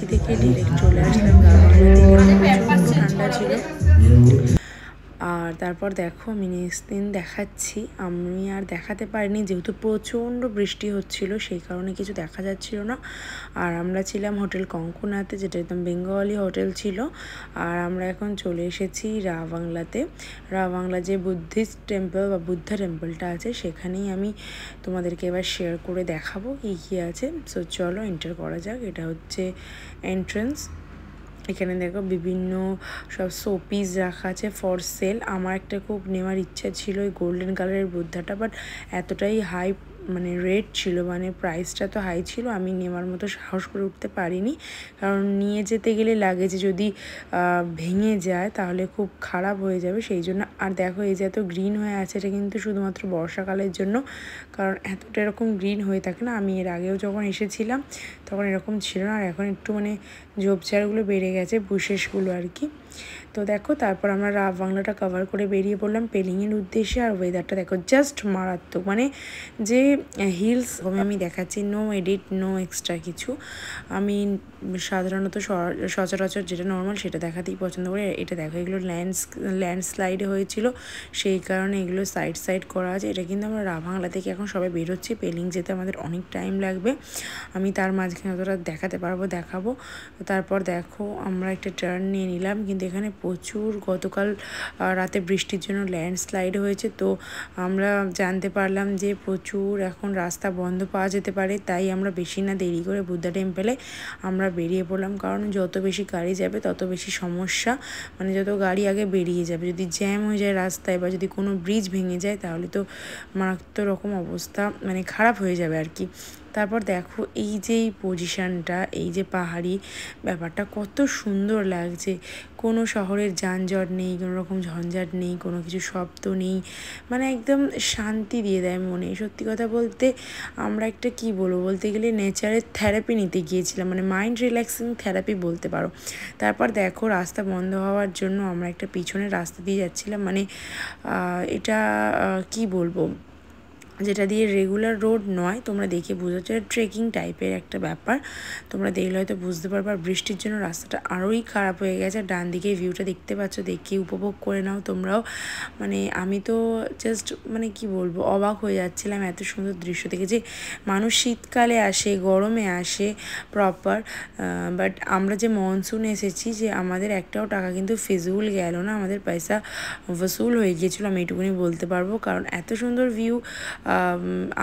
রাঁচি থেকে ডিরেক্ট চলে আসলাম রাবাংলাতে। প্রচণ্ড ঠান্ডা ছিল। আর তারপর দেখো আমি নেক্সট দিন দেখাচ্ছি। আমি আর দেখাতে পারিনি যেহেতু প্রচণ্ড বৃষ্টি হচ্ছিল, সেই কারণে কিছু দেখা যাচ্ছিল না। আর আমরা ছিলাম হোটেল কঙ্কনাতে, যেটা একদম বেঙ্গলি হোটেল ছিল। আর আমরা এখন চলে এসেছি রাবাংলাতে। রাবাংলা যে বুদ্ধিস্ট টেম্পল বা বুদ্ধা টেম্পলটা আছে, সেখানেই আমি তোমাদেরকে এবার শেয়ার করে দেখাবো কী কী আছে। সো চলো এন্টার করা যাক। এটা হচ্ছে এন্ট্রান্স। এখানে দেখো বিভিন্ন সব শোপিস রাখা আছে ফর সেল। আমার একটা খুব নেওয়ার ইচ্ছা ছিল ওই গোল্ডেন কালারের বুদ্ধাটা, বাট এতটাই হাই মানে রেট ছিল, মানে প্রাইসটা তো হাই ছিল, আমি নেওয়ার মতো সাহস করে উঠতে পারিনি। কারণ নিয়ে যেতে গেলে লাগেজে যদি ভেঙে যায় তাহলে খুব খারাপ হয়ে যাবে, সেই জন্য। আর দেখো এই যে এত গ্রিন হয়ে আছে, এটা কিন্তু শুধুমাত্র বর্ষাকালের জন্য, কারণ এতটা এরকম গ্রিন হয়ে থাকে না। আমি এর আগেও যখন এসেছিলাম তখন এরকম ছিল না, আর এখন একটু মানে ঝোপঝাড়গুলো বেড়ে গেছে, বুশেসগুলো আর কি। তো দেখো তারপর আমরা রাবাংলাটা কভার করে বেরিয়ে পড়লাম পেলিংয়ের উদ্দেশ্যে। আর ওয়েদারটা দেখো জাস্ট মারাত্মক, মানে যে হিলস আমি দেখাচ্ছি, নো এডিট, নো এক্সট্রা কিছু। আমি সাধারণত সচরাচর যেটা নর্মাল সেটা দেখাতেই পছন্দ করি। এটা দেখো এগুলো ল্যান্ডস্লাইডে হয়েছিল, সেই কারণে এগুলো সাইড করা আছে। এটা কিন্তু আমরা রাবাংলা থেকে এখন সবাই বেরোচ্ছি, পেলিং যেতে আমাদের অনেক টাইম লাগবে। আমি তার মাঝখানে অতটা দেখাবো। তারপর দেখো আমরা একটা টার্ন নিয়ে নিলাম, কিন্তু এখানে প্রচুর গতকাল রাতে বৃষ্টির জন্য ল্যান্ডস্লাইড হয়েছে। তো আমরা জানতে পারলাম যে প্রচুর এখন রাস্তা বন্ধ পাওয়া যেতে পারে, তাই আমরা বেশি না দেরি করে বুদ্ধা টেম্পলে আমরা বেরিয়ে পড়লাম। কারণ যত বেশি গাড়ি যাবে তত বেশি সমস্যা, মানে যত গাড়ি আগে বেরিয়ে যাবে, যদি জ্যাম হয়ে যায় রাস্তায় বা যদি কোনো ব্রিজ ভেঙে যায় তাহলে তো মারাত্মক রকম অবস্থা, মানে খারাপ হয়ে যাবে আর কি। তারপর দেখো এই যে পজিশানটা, এই যে পাহাড়ি ব্যাপারটা কত সুন্দর লাগছে। কোনো শহরের যানজট নেই, কোনো রকম ঝঞ্ঝাট নেই, কোনো কিছু শব্দ নেই, মানে একদম শান্তি দিয়ে দেয় মনে। সত্যি কথা বলতে আমরা একটা কি বলতে গেলে নেচারের থেরাপি নিতে গিয়েছিলাম, মানে মাইন্ড রিল্যাক্সিং থেরাপি বলতে পারো। তারপর দেখো রাস্তা বন্ধ হওয়ার জন্য আমরা একটা পিছনের রাস্তা দিয়ে যাচ্ছিলাম, মানে এটা কি বলবো, যেটা দিয়ে রেগুলার রোড নয়, তোমরা দেখে বুঝতে পারছো ট্রেকিং টাইপের একটা ব্যাপার। তোমরা দেখলে হয়তো বুঝতে পারবে। আর বৃষ্টির জন্য রাস্তাটা আরোই খারাপ হয়ে গেছে। ডান দিকে ভিউটা দেখতে পাচ্ছ, দেখে উপভোগ করে নাও তোমরাও। মানে আমি তো জাস্ট মানে কি বলবো, অবাক হয়ে যাচ্ছিলাম এত সুন্দর দৃশ্য দেখে, যে মানুষ শীতকালে আসে, গরমে আসে প্রপার, বাট আমরা যে মনসুনে এসেছি, যে আমাদের একটাও টাকা কিন্তু ফিজুল গেল না, আমাদের পয়সা ওসুল হয়ে গিয়েছিলো, আমি এটুকুনি বলতে পারবো। কারণ এত সুন্দর ভিউ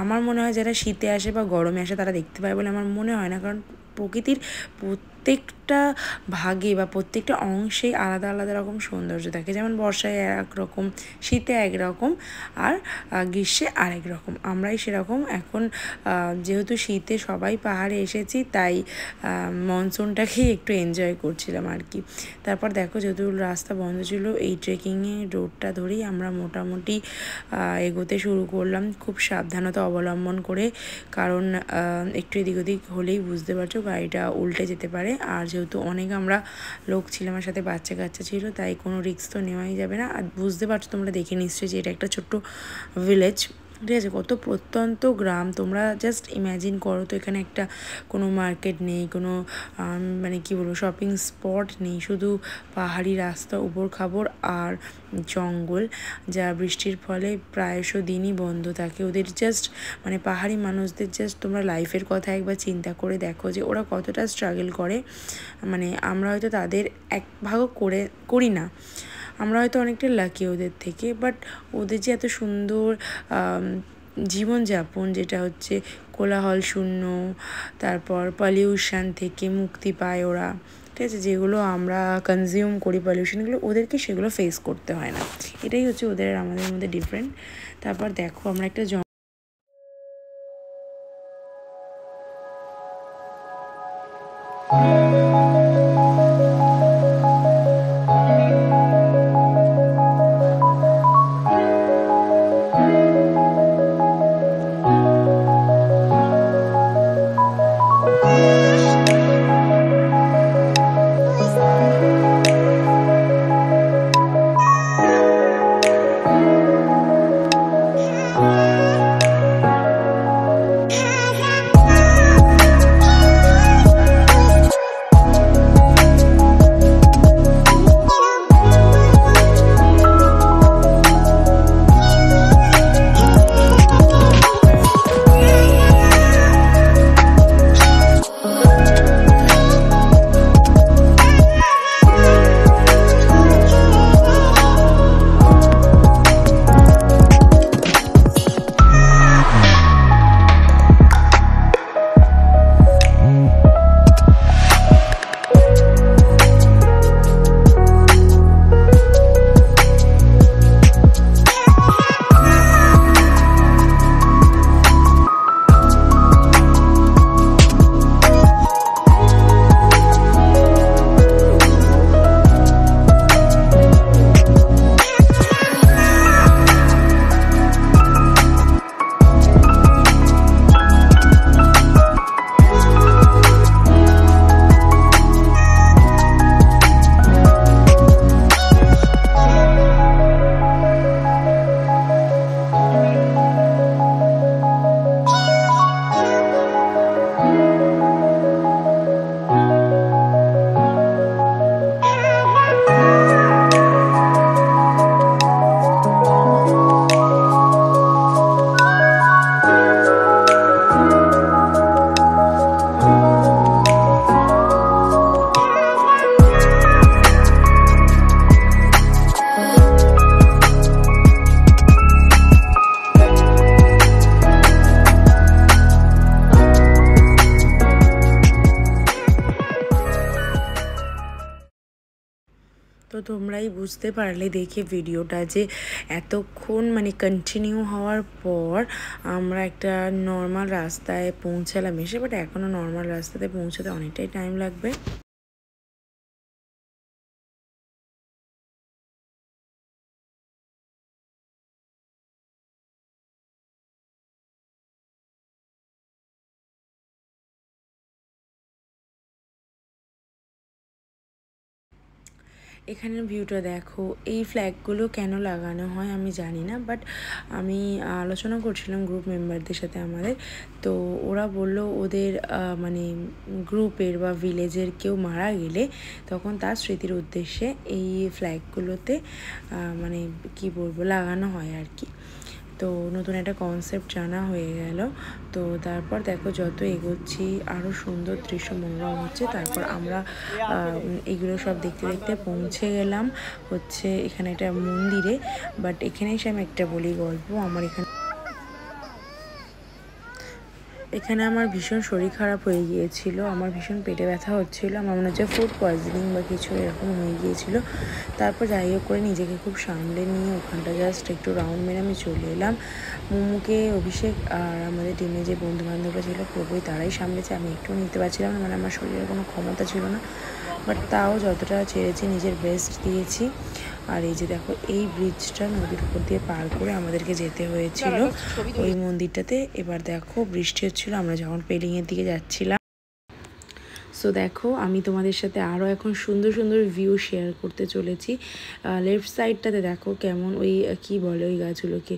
আমার মনে হয় যারা শীতে আসে বা গরমে আসে তারা দেখতে পায় বলে আমার মনে হয় না। কারণ প্রকৃতির প্রত্যেকটা ভাগে বা প্রত্যেকটা অংশেই আলাদা আলাদা রকম সৌন্দর্য থাকে। যেমন বর্ষায় একরকম, শীতে একরকম, আর গ্রীষ্মে আরেক রকম। আমরাই সেরকম এখন যেহেতু শীতে সবাই পাহাড়ে এসেছি, তাই মনসুনটাকেই একটু এনজয় করছিলাম আর কি। তারপর দেখো যেহেতু রাস্তা বন্ধ ছিল, এই ট্রেকিংয়ের রোডটা ধরেই আমরা মোটামুটি এগোতে শুরু করলাম, খুব সাবধানতা অবলম্বন করে। কারণ একটু এদিক ওদিক হলেই বুঝতে পারছো গাড়িটা উল্টে যেতে পারে। আর যেহেতু অনেক আমরা লোক ছিলাম, আমার সাথে বাচ্চা কাচ্চা ছিল, তাই কোনো রিস্ক তো নেওয়াই যাবে না। আর বুঝতে পারছো তোমরা দেখে নিশ্চয়ই যে এটা একটা ছোট্ট ভিলেজ, ঠিক আছে, কত প্রত্যন্ত গ্রাম। তোমরা জাস্ট ইম্যাজিন করো তো, এখানে একটা কোনো মার্কেট নেই, কোনো মানে কি বলবো শপিং স্পট নেই, শুধু পাহাড়ি রাস্তা, উপর খাবর আর জঙ্গল, যা বৃষ্টির ফলে প্রায়শ দিনই বন্ধ থাকে। ওদের জাস্ট মানে পাহাড়ি মানুষদের জাস্ট তোমরা লাইফের কথা একবার চিন্তা করে দেখো যে ওরা কতটা স্ট্রাগল করে। মানে আমরা হয়তো তাদের এক ভাগও করি না, আমরা হয়তো অনেকটা লাকি ওদের থেকে, বাট ওদের যে এত সুন্দর জীবনযাপন, যেটা হচ্ছে কোলাহল শূন্য, তারপর পলিউশন থেকে মুক্তি পায় ওরা, ঠিক আছে, যেগুলো আমরা কনজিউম করি পলিউশনগুলো, ওদেরকে সেগুলো ফেস করতে হয় না। এটাই হচ্ছে ওদের আর আমাদের মধ্যে ডিফারেন্ট। তারপর দেখো আমরা একটা তোমরাই বুঝতে পারলে দেখে ভিডিওটা যে এতক্ষণ মানে কন্টিনিউ হওয়ার পর আমরা একটা নর্মাল রাস্তায় পৌঁছালাম এসে, বাট এখনও নর্মাল রাস্তাতে পৌঁছাতে অনেকটাই টাইম লাগবে। এখানের ভিউটা দেখো। এই ফ্ল্যাগগুলো কেন লাগানো হয় আমি জানি না, বাট আমি আলোচনা করছিলাম গ্রুপ মেম্বারদের সাথে আমাদের, তো ওরা বলল ওদের মানে গ্রুপের বা ভিলেজের কেউ মারা গেলে তখন তার স্মৃতির উদ্দেশ্যে এই ফ্ল্যাগগুলোতে মানে কি বলবো লাগানো হয় আর কি। তো নতুন একটা কনসেপ্ট জানা হয়ে গেল। তো তারপর দেখো যত এগোচ্ছি আরও সুন্দর দৃশ্য মনোরম হচ্ছে। তারপর আমরা এগুলো সব দেখতে দেখতে পৌঁছে গেলাম হচ্ছে এখানে একটা মন্দিরে। বাট এখানে এসে আমি একটা বলি গল্প। আমার এখানে আমার ভীষণ শরীর খারাপ হয়ে গিয়েছিল, আমার ভীষণ পেটে ব্যথা হচ্ছিলো, আমার মনে হচ্ছে ফুড পয়জনিং বা কিছু এরকম হয়ে গিয়েছিল। তারপর যাই হোক করে নিজেকে খুব সামলে নিয়ে ওখানটা জাস্ট একটু রাউন্ড মেরে আমি চলে এলাম। মোমোকে, অভিষেক আর আমাদের টিমে যে বন্ধুবান্ধবরা ছিল পুরোপুরি তারাই সামলেছে, আমি একটু নিতে পারছিলাম না, মানে আমার শরীরের কোনো ক্ষমতা ছিল না। বাট তাও যতটা চেয়েছি নিজের বেস্ট দিয়েছি। আর এই যে দেখো এই ব্রিজটা নদীর উপর দিয়ে পার করে আমাদেরকে যেতে হয়েছিল ওই মন্দিরটাতে। এবার দেখো বৃষ্টি হচ্ছিল আমরা যখন পেলিংয়ের দিকে যাচ্ছিলাম। সো দেখো আমি তোমাদের সাথে আরও এখন সুন্দর সুন্দর ভিউ শেয়ার করতে চলেছি। লেফট সাইডটাতে দেখো কেমন ওই কি বলে ওই গাছগুলোকে,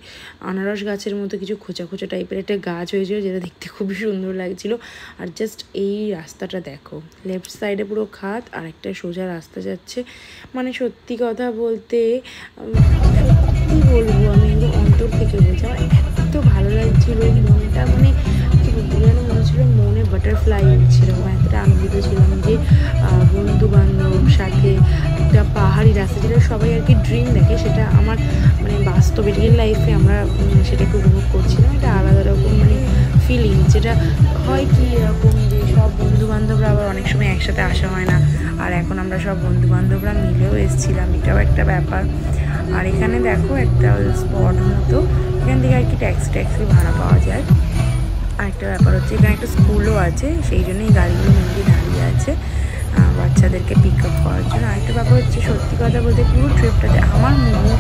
আনারস গাছের মতো কিছু খোঁচা খোঁচা টাইপের একটা গাছ হয়েছিল, যেটা দেখতে খুবই সুন্দর লাগছিল। আর জাস্ট এই রাস্তাটা দেখো, লেফট সাইডে পুরো খাদ আর একটা সোজা রাস্তা যাচ্ছে। মানে সত্যি কথা বলতে সত্যি বলবো আমি এগুলো অন্তর থেকে বলছি, আমার এত ভালো লাগছিলো মনটা, মানে কি বলবো যেন মনে হচ্ছিলো মনে বাটারফ্লাই উঠছিল। এতটা আনন্দিত ছিলাম যে বন্ধু বান্ধব সাথে একটা পাহাড়ি রাস্তা, যেটা সবাই আর কি ড্রিম দেখে, সেটা আমার মানে বাস্তবে রিয়েল লাইফে আমরা সেটাকে উপভোগ করছিলাম। এটা আলাদা রকম মানে ফিলিং, যেটা হয় কি এরকম যে সব বন্ধুবান্ধবরা আবার অনেক সময় একসাথে আসা হয় না, আর এখন আমরা সব বন্ধুবান্ধবরা মিলেও এসেছিলাম, এটাও একটা ব্যাপার। আর এখানে দেখো একটা স্পট মতো, এখান থেকে আর কি ট্যাক্সি ভাড়া পাওয়া যায়। আরেকটা ব্যাপার হচ্ছে এখানে একটা স্কুলও আছে, সেই জন্যই গাড়িগুলো মেনলি দাঁড়িয়ে আছে বাচ্চাদেরকে পিক আপ করার জন্য। আরেকটা ব্যাপার হচ্ছে সত্যি কথা বলতে পুরো ট্রিপটাতে আমার মোমো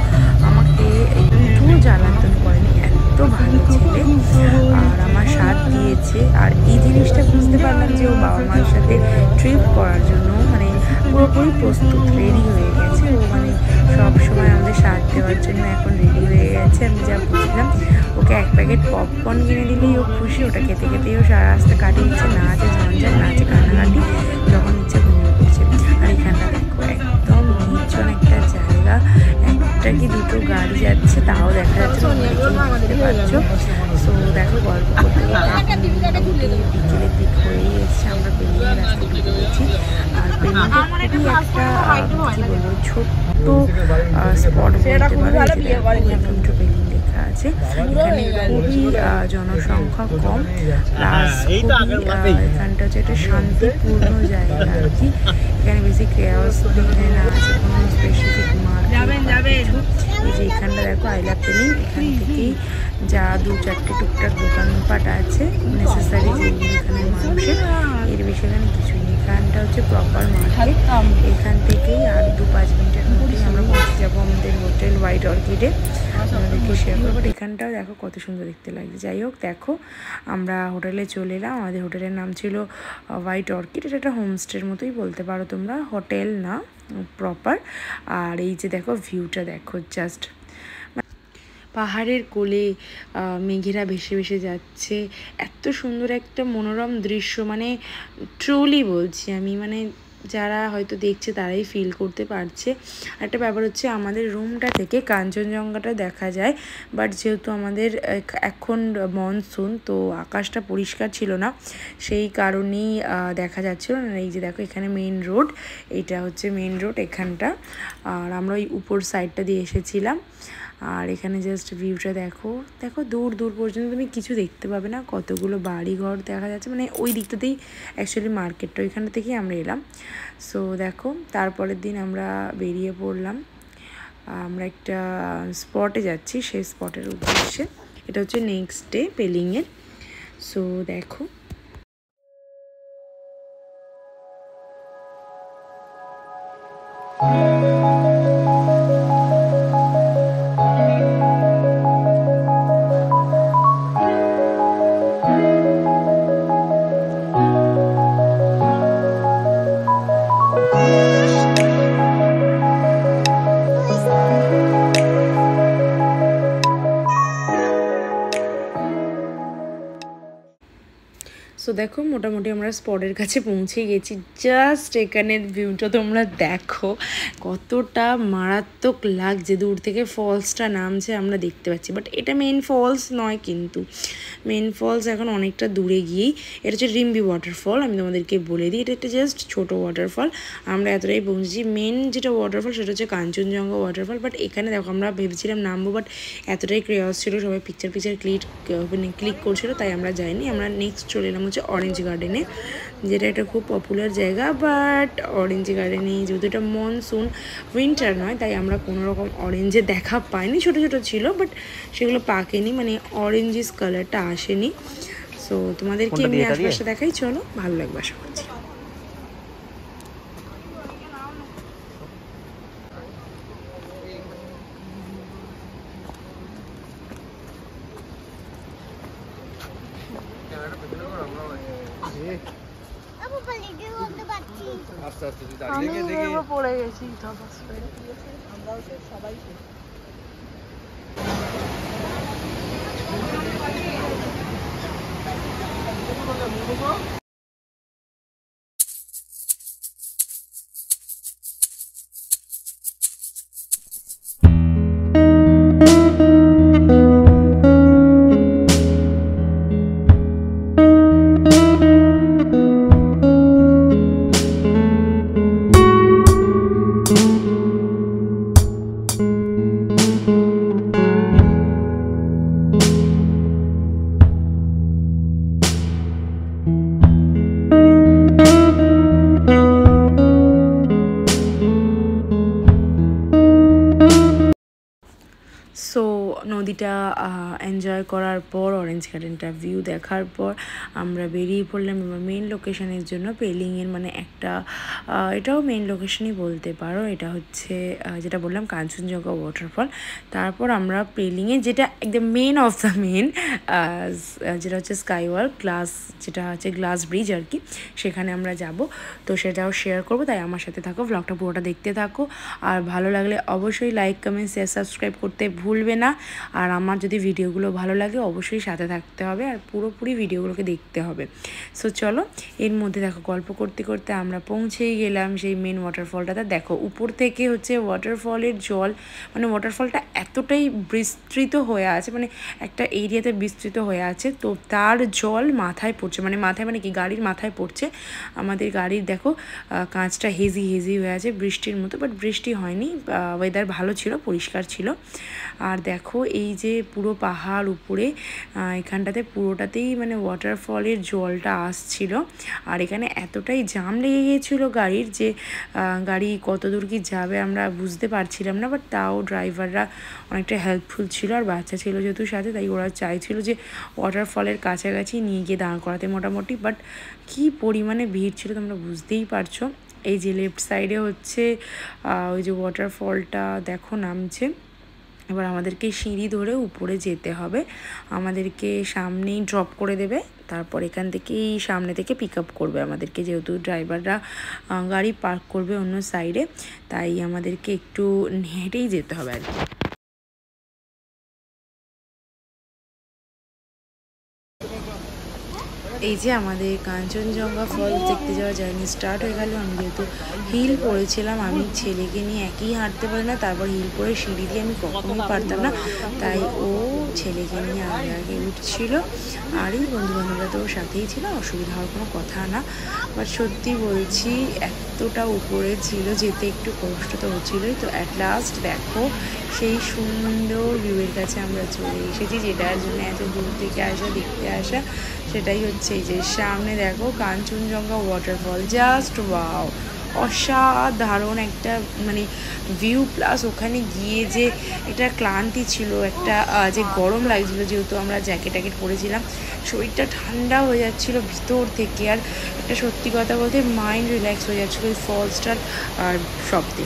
আমাকে একটু জ্বালাতন করেনি, এত ভালো ছেলে আর আমার সাথ দিয়েছে। আর এই জিনিসটা বুঝতে পারলাম যে ও বাবা মার সাথে ট্রিপ করার জন্য মানে পুরোপুরি প্রস্তুত, রেডি হয়ে গেছে। ও মানে সব সময় আমাদের সাথ দেওয়ার জন্য এখন রেডি হয়ে গেছে। আমি যা বুঝলাম ওকে এক প্যাকেট পপকর্ন কিনে দিলেই ও খুশি, ওটা খেতে খেতেই ও সারা রাস্তা কাটিয়ে দিচ্ছে, না আছে ঝঞ্ঝাট না আছে কান্নাকাটি, যখন ইচ্ছে ঘুমিয়ে পড়ছে। আর এখানটা দেখো একদম নির্জন একটা জায়গা, একটা কি দুটো গাড়ি যাচ্ছে তাও দেখা যাচ্ছে বুঝতে পারছো। সো দেখো গল্প করতে করতে বিকেলের দিক হয়েই এসছে, আমরা পেলিংয়ের রাস্তা ঢুকে গেছি। আর পেলিংটা খুবই একটা কি বলবো ছোট্ট স্পট বলতে পারো, পেলিং লেখা আছে। এখানে খুবই জনসংখ্যা কম, প্লাস খুবই এখানটা হচ্ছে একটা শান্তিপূর্ণ জায়গা আর কি। এখানে বেশি ক্রেয়াস এখানে না আছে কোনো স্পেসিফিক মার্কেট। এই যে এখানটা দেখো আই লাভ পেলিং, এখান থেকেই যা দু চারটে টুকটাক দোকানপাট আছে নেসেসারি যেগুলো এখানে মানুষের, এর বেশি এখানে কিছুই নেই। এখানটা হচ্ছে প্রপার মার্কেট, এখান থেকেই আর 2-5 মিনিটের মধ্যেই আমরা পৌঁছে যাবো আমাদের হোটেল হোয়াইট অর্কিডে, আমাদেরকে শেয়ার করবো। বাট এখানটাও দেখো কত সুন্দর দেখতে লাগছে। যাই হোক দেখো আমরা হোটেলে চলে এলাম, আমাদের হোটেলের নাম ছিল হোয়াইট অর্কিড, এটা একটা হোমস্টের মতোই বলতে পারো তোমরা, হোটেল না প্রপার। আর এই যে দেখো ভিউটা দেখো, জাস্ট পাহাড়ের কোলে মেঘেরা ভেসে ভেসে যাচ্ছে, এত সুন্দর একটা মনোরম দৃশ্য, মানে ট্রুলি বলছি আমি, মানে যারা হয়তো দেখছে তারাই ফিল করতে পারছে। একটা ব্যাপার হচ্ছে আমাদের রুমটা থেকে কাঞ্চনজঙ্ঘাটা দেখা যায়, বাট যেহেতু আমাদের এখন মনসুন তো আকাশটা পরিষ্কার ছিল না, সেই কারণেই দেখা যাচ্ছিল না। এই যে দেখো এখানে মেন রোড, এইটা হচ্ছে মেন রোড এখানটা, আর আমরা ওই উপর সাইডটা দিয়ে এসেছিলাম। আর এখানে জাস্ট ভিউটা দেখো, দেখো দূর দূর পর্যন্ত তুমি কিছু দেখতে পাবে না, কতগুলো বাড়ি ঘর দেখা যাচ্ছে, মানে ওই দিকটাতেই অ্যাকচুয়ালি মার্কেটটা, ওইখান থেকেই আমরা এলাম। সো দেখো তারপরের দিন আমরা বেরিয়ে পড়লাম, আমরা একটা স্পটে যাচ্ছি, সেই স্পটের উদ্দেশ্যে। এটা হচ্ছে নেক্সট ডে পেলিংয়ের। সো দেখো সো দেখো মোটামুটি আমরা স্পটের কাছে পৌঁছে গেছি। জাস্ট এখানের ভিউটা তোমরা দেখো, কতটা মারাত্মক লাগছে, দূর থেকে ফলসটা নামছে আমরা দেখতে পাচ্ছি, বাট এটা মেন ফলস নয়, কিন্তু মেন ফলস এখন অনেকটা দূরে গিয়েই। এটা হচ্ছে রিম্বি ওয়াটারফল, আমি তোমাদেরকে বলে দিই, এটা একটা জাস্ট ছোটো ওয়াটারফল। আমরা এতটাই পৌঁছেছি। মেন যেটা ওয়াটারফল সেটা হচ্ছে কাঞ্চনজঙ্ঘা ওয়াটারফল, বাট এখানে দেখো আমরা ভেবেছিলাম নামবো, বাট এতটাই ক্রেয়াস ছিল, সবাই পিকচার ক্লিক করছিল, তাই আমরা যাইনি। আমরা নেক্সট চলে এলাম হচ্ছে অরেঞ্জ গার্ডেনে, যেটা একটা খুব পপুলার জায়গা, বাট অরেঞ্জ গার্ডেনে যেহেতু এটা মনসুন, উইন্টার নয়, তাই আমরা কোনো রকম অরেঞ্জে দেখা পাইনি। ছোটো ছোটো ছিল, বাট সেগুলো পাকেনি, মানে অরেঞ্জিস কালারটা আসেনি। সো তোমাদেরকে এমনি আশপাশে দেখাই, চলো, ভালো লাগবে আশা করছি। পড়ে গেছি সবাই। সো নদীটা এনজয় করার পর, অরেঞ্জ গার্ডেনটা ভিউ দেখার পর আমরা বেরিয়ে পড়লাম এবার মেন লোকেশনের জন্য, পেলিংয়ের মানে একটা এটাও মেন লোকেশনই বলতে পারো। এটা হচ্ছে যেটা বললাম কাঞ্চনজঙ্ঘা ওয়াটারফল। তারপর আমরা পেলিংয়ে যেটা একদম মেন অফ দ্য মেন, যেটা হচ্ছে স্কাইওয়াল যেটা হচ্ছে গ্লাস ব্রিজ আর কি, সেখানে আমরা যাব। তো সেটাও শেয়ার করবো, তাই আমার সাথে থাকো, ব্লগটা পুরোটা দেখতে থাকো। আর ভালো লাগলে অবশ্যই লাইক, কমেন্ট, শেয়ার, সাবস্ক্রাইব করতে ভুলবে না। আর আমার যদি ভিডিওগুলো ভালো লাগে অবশ্যই সাথে থাকতে হবে, আর পুরোপুরি ভিডিওগুলোকে দেখতে হবে। সো চলো, এর মধ্যে দেখো গল্প করতে করতে আমরা পৌঁছেই গেলাম সেই মেন ওয়াটারফলটাতে। দেখো উপর থেকে হচ্ছে ওয়াটারফলের জল, মানে ওয়াটারফলটা এতটাই বিস্তৃত হয়ে আছে, মানে একটা এরিয়াতে বিস্তৃত হয়ে আছে, তো তার জল মাথায় পড়ছে, মানে মাথায় মানে কি গাড়ির মাথায় পড়ছে। আমাদের গাড়ির দেখো কাঁচটা হেজি হয়ে আছে বৃষ্টির মতো, বাট বৃষ্টি হয়নি, ওয়েদার ভালো ছিল, পরিষ্কার ছিল। আর দেখো এই যে পুরো পাহাড় উপরে, এখানটাতে পুরোটাতেই মানে ওয়াটারফলের জলটা আসছিল। আর এখানে এতটাই জাম লেগে গিয়েছিলো গাড়ির, যে গাড়ি কত দূর কি যাবে আমরা বুঝতে পারছিলাম না, বাট তাও ড্রাইভাররা অনেকটা হেল্পফুল ছিল, আর বাচ্চা ছিল যেহেতু সাথে, তাই ওরা চাইছিল যে ওয়াটারফলের কাছাকাছি নিয়ে গিয়ে দাঁড় করাতে মোটামুটি। বাট কী পরিমাণে ভিড় ছিল তোমরা বুঝতেই পারছো। এই যে লেফট সাইডে হচ্ছে ওই যে ওয়াটারফলটা দেখো নামছে। এবার আমাদেরকে সিঁড়ি ধরে উপরে যেতে হবে, আমাদেরকে সামনেই ড্রপ করে দেবে, তারপর এখান থেকেই সামনে থেকে পিক আপ করবে আমাদেরকে, যেহেতু ড্রাইভাররা গাড়ি পার্ক করবে অন্য সাইডে, তাই আমাদেরকে একটু হেঁটেই যেতে হবে আর কি। এই যে আমাদের কাঞ্চনজঙ্ঘা ফলস দেখতে যাওয়া জার্নি স্টার্ট হয়ে গেল। আমি যেহেতু হিল পরেছিলাম, আমি ছেলেকে নিয়ে একই হাঁটতে পারি না, তারপর হিল পরে সিঁড়ি দিয়ে আমি কখনোই পারতাম না, তাই ও ছেলেকে নিয়ে আগে আগে উঠছিল। আর এই বন্ধুবান্ধবরা তো ওর সাথেই ছিল, অসুবিধা হওয়ার কোনো কথা না। বাট সত্যি বলছি এতটা উপরে ছিল, যেতে একটু কষ্ট তো হচ্ছিলোই। তো অ্যাট লাস্ট দেখো সেই সুন্দর ভিউয়ের কাছে আমরা চলে এসেছি, যেটার জন্য এত দূর থেকে আসা, দেখতে আসা। সেটাই হচ্ছে এই যে সামনে দেখো কাঞ্চনজঙ্ঘা ওয়াটারফল, জাস্ট ওয়াও, অসাধারণ একটা মানে ভিউ। প্লাস ওখানে গিয়ে যে একটা ক্লান্তি ছিল, একটা যে গরম লাগছিলো, যেহেতু আমরা জ্যাকেট ট্যাকেট পরেছিলাম, শরীরটা ঠান্ডা হয়ে যাচ্ছিলো ভিতর থেকে। আর একটা সত্যি কথা বলতে মাইন্ড রিল্যাক্স হয়ে যাচ্ছিলো ওই ফলসটার আর শব্দে।